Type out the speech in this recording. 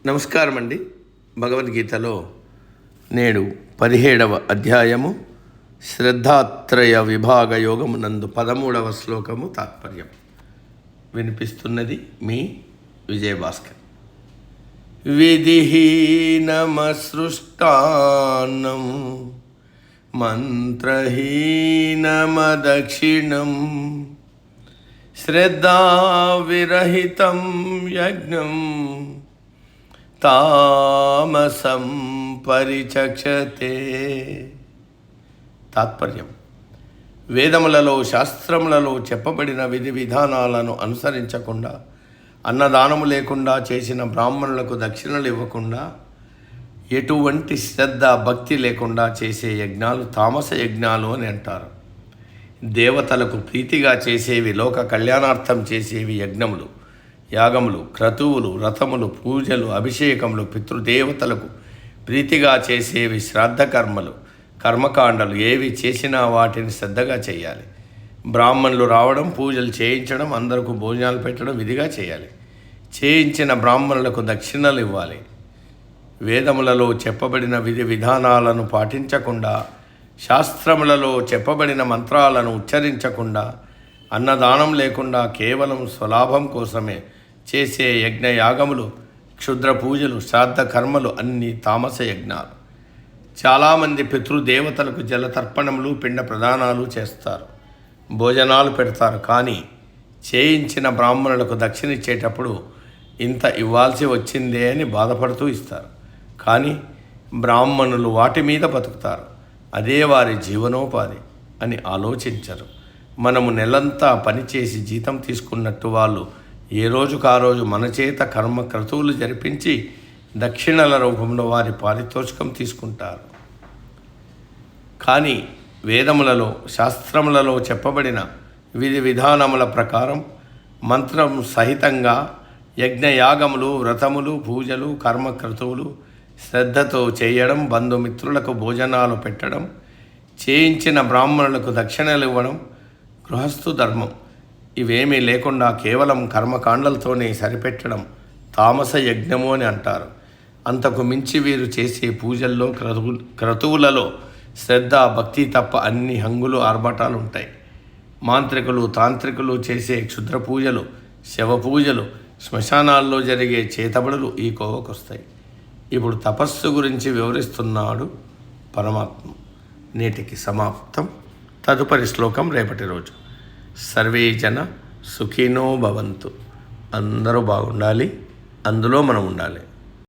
నమస్కారం అండి. భగవద్గీతలో నేడు 17వ అధ్యాయము శ్రద్ధాత్రయ విభాగ యోగము నందు 13వ శ్లోకము తాత్పర్యం వినిపిస్తున్నది మీ విజయభాస్కర్. విధిహీనమసృష్టాన్నం మంత్రహీనమదక్షిణం శ్రద్ధావిరహితం యజ్ఞం తామసం పరిచక్షతే. తాత్పర్యం: వేదములలో శాస్త్రములలో చెప్పబడిన విధి విధానాలను అనుసరించకుండా, అన్నదానము లేకుండా చేసిన బ్రాహ్మణులకు దక్షిణలు ఇవ్వకుండా, ఎటువంటి శ్రద్ధ భక్తి లేకుండా చేసే యజ్ఞాలు తామస యజ్ఞాలు అని అంటారు. దేవతలకు ప్రీతిగా చేసేవి, లోక కళ్యాణార్థం చేసేవి యజ్ఞములు, యాగములు, క్రతువులు, వ్రతములు, పూజలు, అభిషేకములు, పితృదేవతలకు ప్రీతిగా చేసేవి శ్రాద్ధ కర్మలు, కర్మకాండలు. ఏవి చేసినా వాటిని శ్రద్ధగా చేయాలి. బ్రాహ్మణులు రావడం, పూజలు చేయించడం, అందరికీ భోజనాలు పెట్టడం విధిగా చేయాలి. చేయించిన బ్రాహ్మణులకు దక్షిణలు ఇవ్వాలి. వేదములలో చెప్పబడిన విధి విధానాలను పాటించకుండా, శాస్త్రములలో చెప్పబడిన మంత్రాలను ఉచ్చరించకుండా, అన్నదానం లేకుండా కేవలం స్వలాభం కోసమే చేసే యజ్ఞ యాగములు, క్షుద్ర పూజలు, శ్రాద్ధ కర్మలు అన్నీ తామస యజ్ఞాలు. చాలామంది పితృదేవతలకు జలతర్పణములు, పిండ ప్రదానాలు చేస్తారు, భోజనాలు పెడతారు. కానీ చేయించిన బ్రాహ్మణులకు దక్షిణ ఇచ్చేటప్పుడు ఇంత ఇవ్వాల్సి వచ్చిందే అని బాధపడుతూ ఇస్తారు. కానీ బ్రాహ్మణులు వాటి మీద బతుకుతారు, అదే వారి జీవనోపాధి అని ఆలోచించరు. మనము నెలంతా పనిచేసి జీతం తీసుకున్నట్టు వాళ్ళు ఏ రోజుకు ఆ రోజు మన చేత కర్మ క్రతువులు జరిపించి దక్షిణల రూపంలో వారి పారితోషికం తీసుకుంటారు. కానీ వేదములలో శాస్త్రములలో చెప్పబడిన విధి విధానముల ప్రకారం మంత్రం సహితంగా యజ్ఞయాగములు, వ్రతములు, పూజలు, కర్మ క్రతువులు శ్రద్ధతో చేయడం, బంధుమిత్రులకు భోజనాలు పెట్టడం, చేయించిన బ్రాహ్మణులకు దక్షిణలు ఇవ్వడం గృహస్థు ధర్మం. ఇవేమీ లేకుండా కేవలం కర్మకాండలతోనే సరిపెట్టడం తామస యజ్ఞము అని అంటారు. అంతకు మించి వీరు చేసే పూజల్లో, క్రతువులలో శ్రద్ధ భక్తి తప్ప అన్ని హంగులు ఆర్భటాలు ఉంటాయి. మాంత్రికులు, తాంత్రికులు చేసే క్షుద్ర పూజలు, శవ పూజలు, శ్మశానాల్లో జరిగే చేతబడులు ఈ కోవకొస్తాయి. ఇప్పుడు తపస్సు గురించి వివరిస్తున్నాడు పరమాత్మ. నేటికి సమాప్తం. తదుపరి శ్లోకం రేపటి రోజు. సర్వే జన సుఖినో భవంతు. అందరూ బాగుండాలి, అందులో మనం ఉండాలి.